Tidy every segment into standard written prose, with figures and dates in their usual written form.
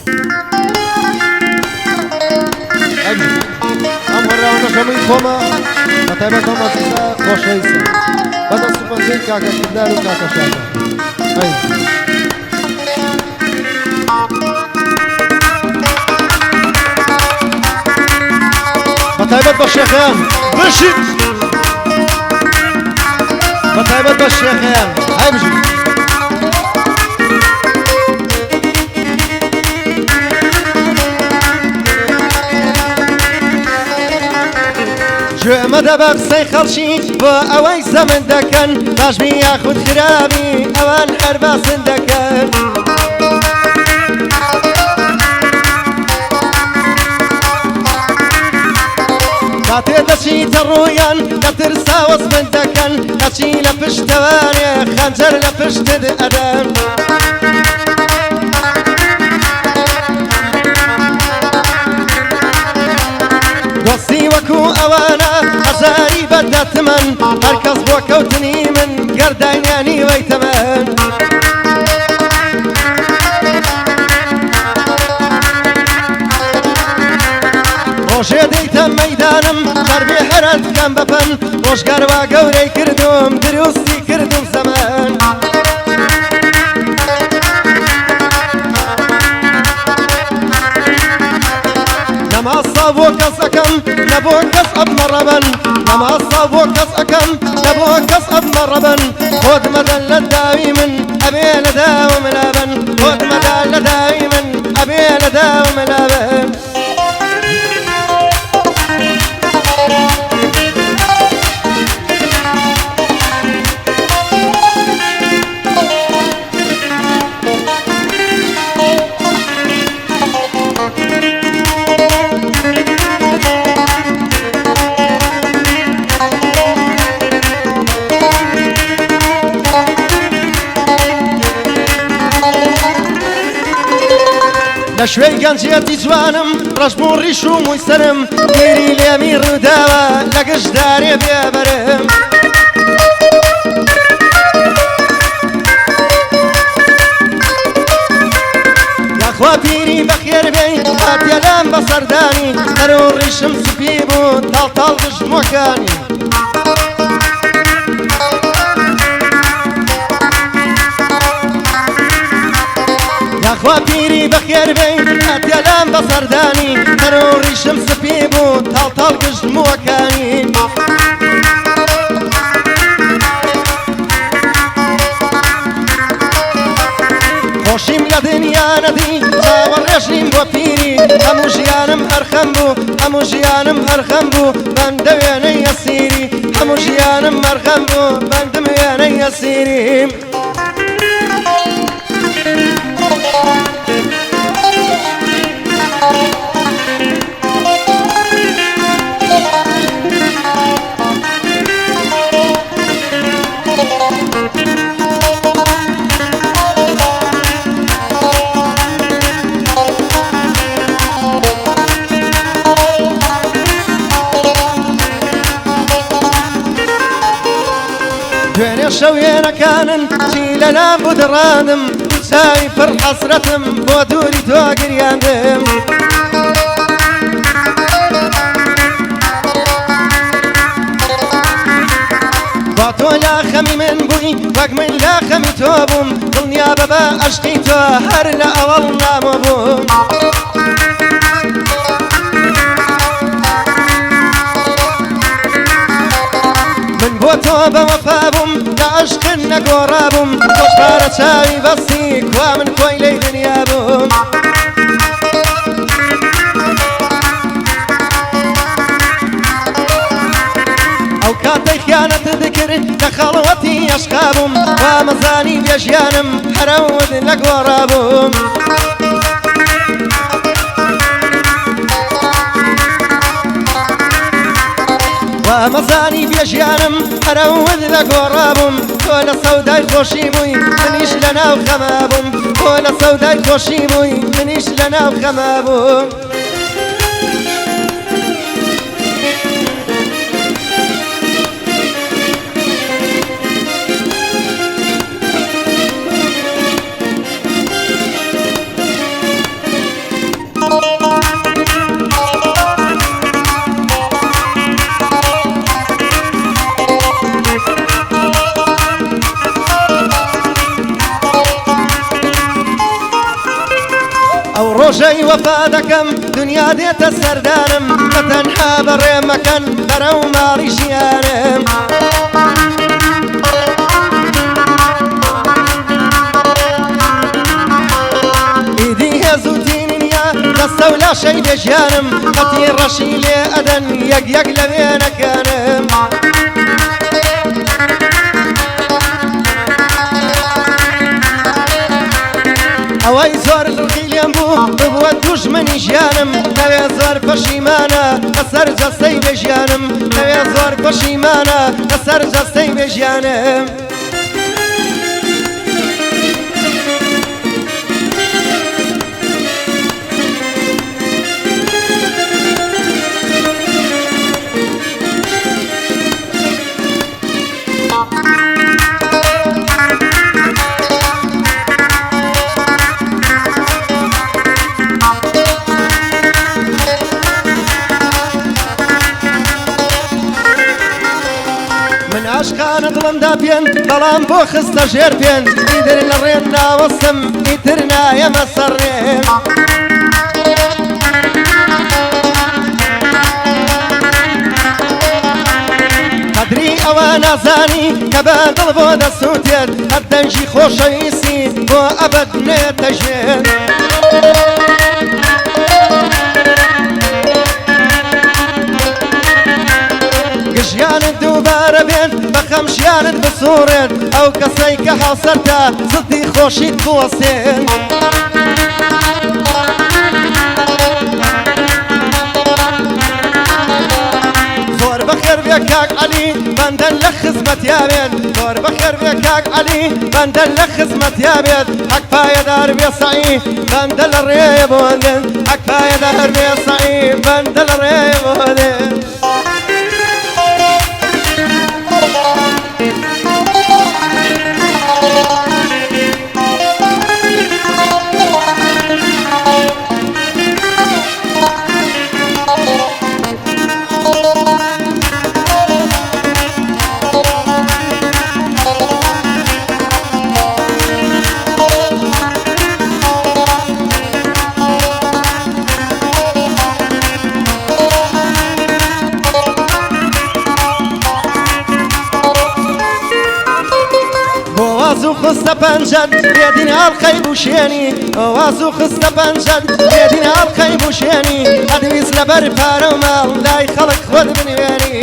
ام هراونا شمي خوما متابع خوما سيسا خوش رئيسا بدا سبنزين كاكا كدار وكاكا شاكا اي متابع بالشيخيان بشي متابع بالشيخيان هاي بجي جو مدبر سي خلشي بو اوي زمن دكن لاجمي ياخد خرابي اوان اربا سندكن كاتي دشي ترويان كترسا وصمن دكن كاتشي لفش تواني خنجر لفش تد ادم وصي وكو اوانا هزاري بدت من هركز بوكوتني من قردانياني ويتمن روشي ديتا ميدانم دربي حرد كم بفن روش قروا قوري كردوم دروسي كردوم زمان نما صابو كس أكم نبو كس أب مربن نما صابو كس أكم نبو كس أب مربن خود مدى لداوي من أبي لداوم لابن خود مدى لداوي من أبي لداوم لابن لشوي گەنجێتی جوانم ڕەشبوون ڕیش و مووی سەرم گیری لێمی ڕووداوە لە گەشتدارێ بێبەرم یاخوا پیری بەخێر بێی هاتیەلام بە سەردانی سەر و ڕیشم سوپی بوو تاڵتاڵ دژمۆکانی ياخوا بيري بخير بين هاتيالام بصرداني تروري شمس بيبو طال قشت موكاني خوشيم لدنيا ندي جاور رشيم بو بيري همو جيانم هرخم بو همو جيانم هرخم بو بندوياني يسيري همو جيانم هرخم بو بندوياني يسيري دوێنێ شەوێنەکانن چی لەلام بوو دڕادم چاوی پڕ حەسرەتم بۆ دووری تۆ گریاندم با تۆ لا خەمی من بووی وەک من لا خەمی تۆ بووم دڵنیا بەبە عەشقی تۆ هەر لە ئەوەڵ نامۆ بووم بۆ تۆ بەوەفا بووم لە عەشقت نەگۆڕا بووم تۆش پارە چاوی بەستی کوا من کۆی لەی دنیا بووم ئەو کاتەی خیانەتت کرد لە خەڵوەتی عەشقا بووم وا مەزانی بێژیانم هەرەوت نەگۆڕا بووم مەزانی بێژیانم هەرەوت لە گۆڕا بووم تۆ لە سەودای خۆشی بووی منیش لە ناو خەما بووم تۆ لە سەودای خۆشی بووی منیش لە ناو خەما بووم ڕۆژەی وەفا دەکەم دنیا دێتە سەردانم کە تەنها بەڕێمەکەن بەرەو ماڵی ژیانم ئیدی هێزووتینیا دەستە و لاشەی بێژیانم قەتی ڕەشی لێ ئەدەن یەک یەک لە وێنەکانم ئەوەی زۆر دڵخی لێم بوو ببووە دوژمنی ژیانم لەوێ زۆر پەشیمانە لەسەر جەستەی بێژیانم لەوێ زۆر پەشیمانە لەسەر جەستەی بێژیانم عشقانە دڵمدا پێن بەڵام بۆ خستە ژێر پێن ئیتر لە ڕێن ناوەستم ئیتر نایەمە سەرڕێن قەدری ئەوە نازانی کە بە دڵ بۆ دەسووتێت هەر دەنجی خۆشەویستی بۆ ئەبەد نێتە ژێر گژیانت دووبارە بێن بە خەمشیانت بسوورێت ئەو کەسەی کە هاوسەرتە زدی خۆشیت بوەستێن زۆر بەخێر بێ کاک عەلی بەندەن لە خزمەتیابێت زۆر بەخێر بێ کاک عەلی بەندەن لە خزمەتیابێت حەک پایەدار بێ سەعی بەندە لە ڕێیە بۆدێن حەک پایەدار بێ سەعی بەندە لە ڕێیە بۆدێن خستە پەنجەت بێدین هەڵقەی بوشێنی ئەواز و خستە پەنجەت بێدین هەڵقەی بوشێنی ئەدویست لەبەر پارە و ماڵ لای خەڵک خۆت بنوێنی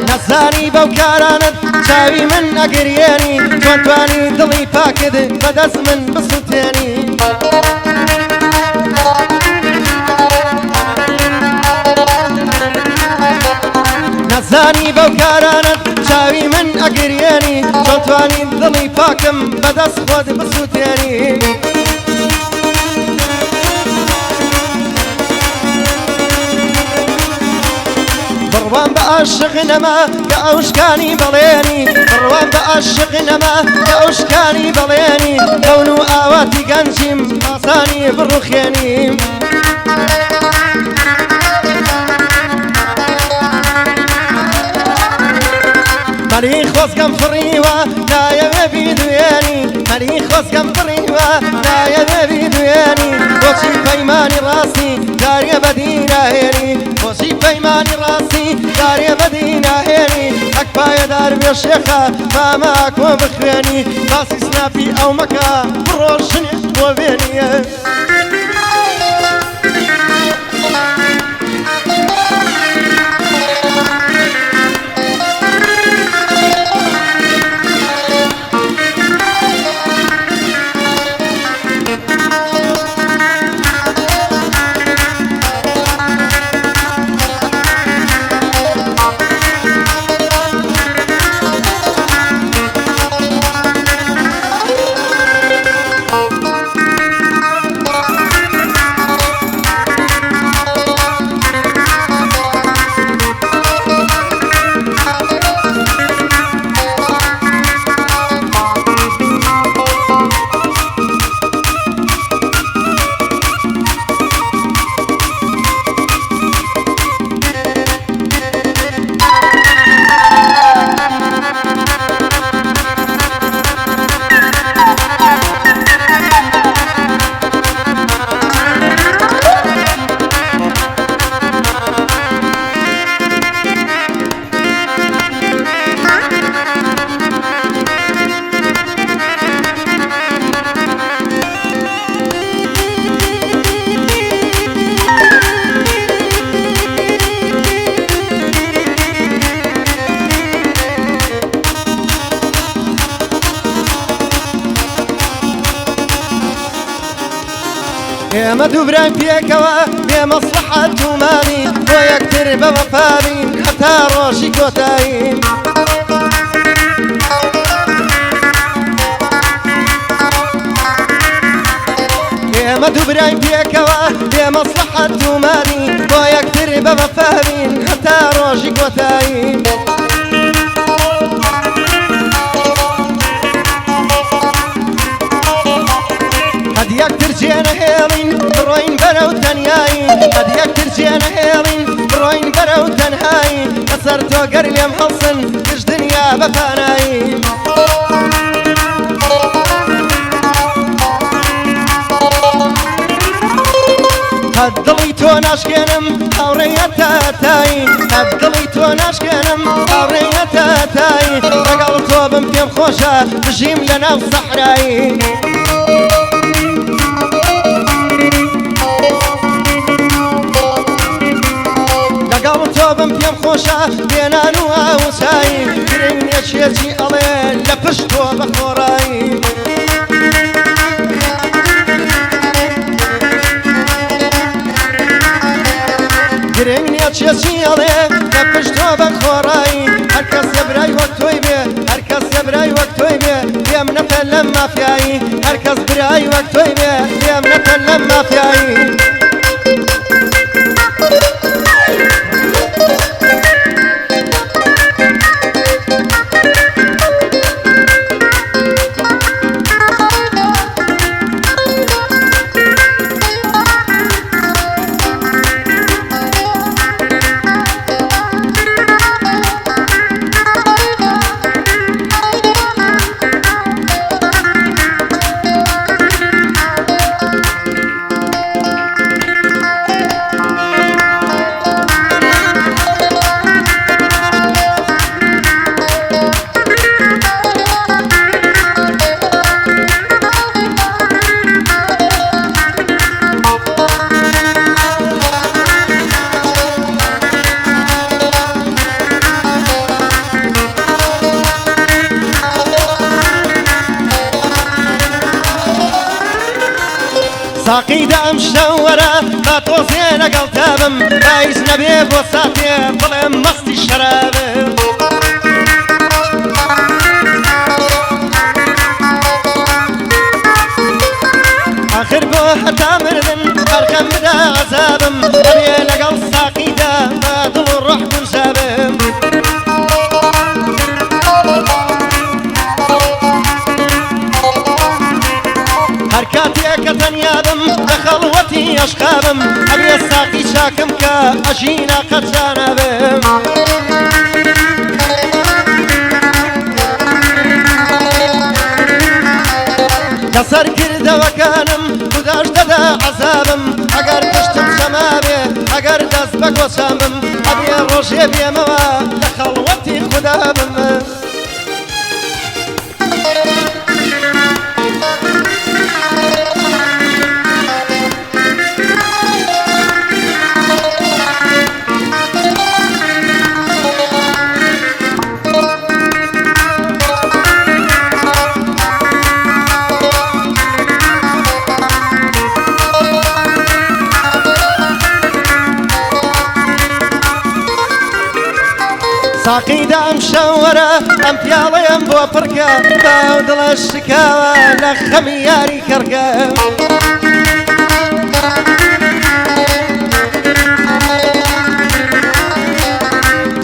نەزانی بەو کارانت چاوی من ئەگریێنی چۆن توانی دڵی پاکت بەدەست من بسووتێنی نەزانی بەو کارانت چاوی من ئەگریێنی چۆن توانی دڵی پاکم بەدەست خۆت بسووتێنی بڕوان بە عاشق نەما کە ئەوشکانی بەڵێنی بڕوان بە عاشق نەما کە ئەوشکانی بەڵێنی کەون و ئاواتی گەنجیم ئاسانی بڕوخێنیم مەری خۆزگەم فڕیوە نایەوێ بیدوێنی مەری خۆزگەم فڕیوە نایەوێ بیدوێنی بۆچی پەیمانی ڕاستی داریە بەدی ناهێنی بۆچی پەیمانی ڕاستی داریە بەدی ناهێنی حەک پایەدار بێ شێخە فامە کۆ بخوێنی باسی سناپی ئەو مەکە بڕۆژنێ بۆ بێنیە ئێمە دوو برای پێکەوە بێ مەسلحەت و ماڵی بۆ یەکتر بە وەفابین هەتا ڕۆژی کۆتایی ئێمە دوو برای پێکەوە بێ مەسلحەت و ماڵی بۆ یەکتر بە وەفابین هەتا ڕۆژی کۆتایی قد یەکتر جێنەهێڵین بڕۆین بەرەو تەنیایی قد یەکتر جێنەهێڵین بڕۆین بەرەو تەنهایی بەسەر تۆ گەر لێم هەڵسن گشت دنیا بە پانایی قد دڵی تۆ ناشکێنم هاوڕێیە تاتایی قد دڵی تۆ ناشکێنم هاوڕێیە تاتایی ڕەگەڵ تۆ بم پێم خۆشە بژیم لەناو سەحرایی بم پێم خۆشە بێنان و ئاوسایی گرنگ نییە چێکی ئەڵێ لە پشت تۆ بە خۆڕایی گرنگ نییە چێکی ئەڵێ لە پشت تۆ بە خۆڕایی هەرکەس برای وەک تۆی بێ هەرکەس برای وەک تۆی بێ پێم نەپە لەم مافیایی هەرکەس برای وەک تۆی بێ پێم نەپە لەم مافیایی ساقیدا ئەم شەوەرە با تۆزێ لەگەڵ تابم بايز نەبێ بۆ ساتێ بڵێم مەستی شەرابم آخر بۆ هەتا مردن بەرخەم بدا عەزابم ئەبێ لەگەڵ ساقیدا با دڵ و ڕۆح گونجابم هەر کاتێک کە تەنیابم لە خەڵوەتی ئەشقابم ئەبێ ساقی چاکم کە ئەژینە قەچانەبم لەسەر کردەوەکانم خوداش دەدا عەزابم ئەگەر پشتم شەما بێ ئەگەر دەست بە گۆچان بم ئەبێ ڕۆژێ بێمەوە لە خەڵوەتی خودا بم ساقیدا ئەم شەوەرە ئەم پیاڵەیەم بۆ پڕکە باو دڵە شکاوە لە خەمی یاری کەڕگە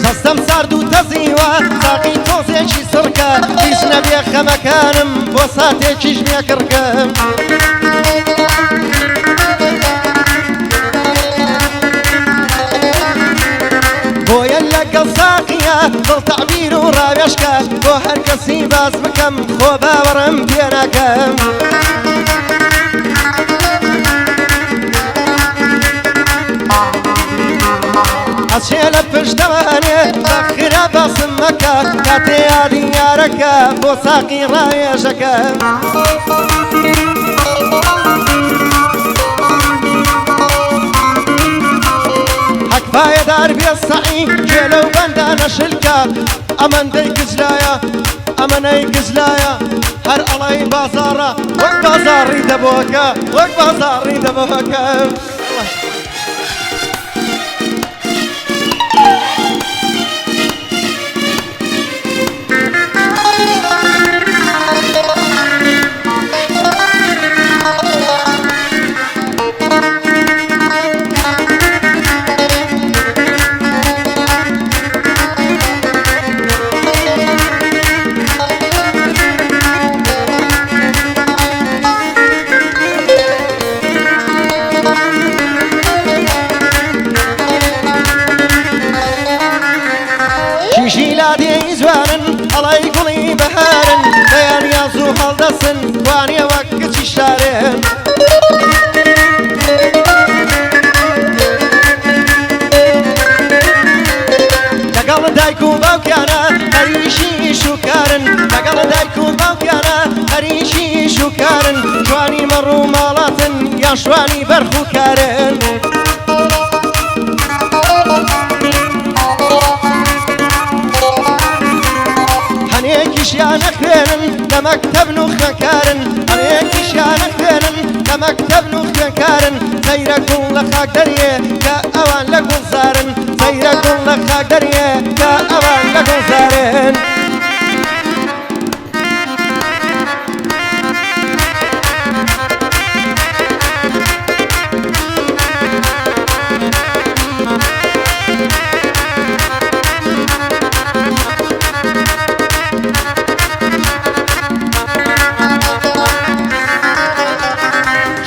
خەستەم سارد و تەزیوە ساقی تۆزێکی سڕکە هیچ نەبێ خەمەکانم بۆ ساتێکیش مێکڕکە بۆیە لەگەڵ ساقیە دڵ تەعبیر و ڕاوێشکە بۆ هەر کەسی باز بکەم خۆ باوەڕم پێ ناکەم ئەچێ لە پشتەوانێ بەخرا باسم مەکە کاتێ یادی یارەکە بۆ ساقی ڕاوێژەکە پایدار بێ سەعی گوێ لەو بەندانە شلکە ئەمەندەی گجلایە ئەمەنەی گزلایە هەر ئەڵەی بازاڕە وەک بازاڕی دەبۆکە وەک بازاڕی دەبۆکە ژیلادی جوانن ئەڵەی گوڵی بەهارن بەیان یاز و هەڵدەسن وانیە وەک کچی شارێن لەگەڵ دایک و باوکیانە هەریشی شوکارن لەگەڵ دایک و باوکیانە هەریشی شوکارن جوانی مەڕ و ماڵاتن یان شوانی بەرخ و کارن هەنێکیشیانە خوێنن لە مەکتەب و خوێنکارن هەنێکیشیانە خوێنن لە مەکتەب و خوێنکارن سەیرە گوڵ لە خاک دەریێ کە ئەوان لە گوڵزارن سەیرە گوڵ لە خاک دەریێ کە ئەوان لە گوڵزارن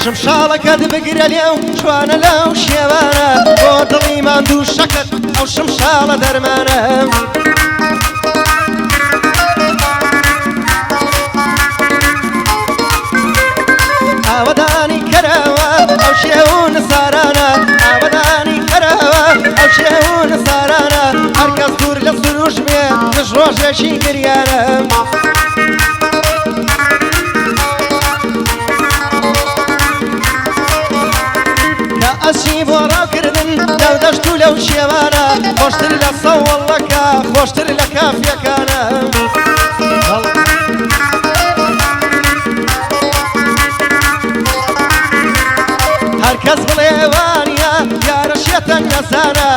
شمشاڵەکەت بگرە لێو جوانە لەو شێوانە بۆ دڵی ماندوو شەکەت ئەو شمشاڵە دەرمانە ئاوەدانی کەرەوە ئەو شێو و نسارانە ئاوەدانی کەرەوە ئەو شێو و نسارانە هەرکەس دوور لە سروش بێ دژ ڕۆژێکی گریانە ئەچی بۆ ڕاوکردن لەو دەشت و لەو شێوانە خۆشتر لە سەوەڵەکە خۆشتر لە کافیەکانە هەرکەس بڵێ وانیە یارە شێتە نەزانە